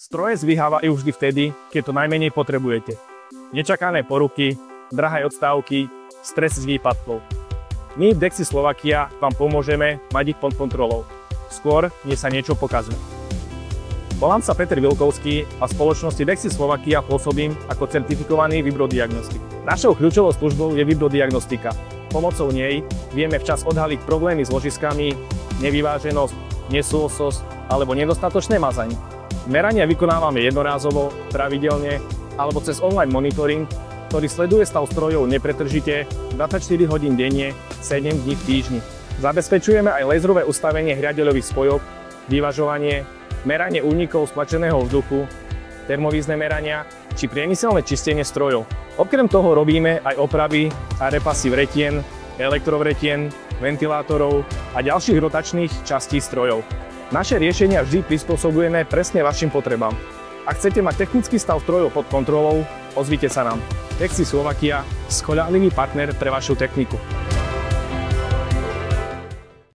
Stroje zlyhávajú vždy vtedy, keď to najmenej potrebujete. Nečakané poruchy, drahé odstávky, stres z výpadkov. My v Dexi Slovakia vám pomôžeme mať ich pod kontrolou. Skôr, než sa niečo pokazí. Volám sa Peter Vilkovský a v spoločnosti Dexi Slovakia pôsobím ako certifikovaný vibrodiagnostik. Našou kľúčovou službou je vibrodiagnostika. Pomocou nej vieme včas odhaliť problémy s ložiskami, nevyváženosť, nesúlososť alebo nedostatočné mazanie. Merania vykonávame jednorázovo, pravidelne alebo cez online monitoring, ktorý sleduje stav strojov nepretržite 24 hodín denne, 7 dní v týždni. Zabezpečujeme aj laserové ustavenie hriadeľových spojok, vyvažovanie, meranie únikov stlačeného vzduchu, termovízne merania či priemyselné čistenie strojov. Okrem toho robíme aj opravy a repasy vretien, elektrovretien, ventilátorov a ďalších rotačných častí strojov. Naše riešenia vždy prispôsobujeme presne vašim potrebám. Ak chcete mať technický stav strojov pod kontrolou, ozvite sa nám. Dexi Slovakia, spoľahlivý partner pre vašu techniku.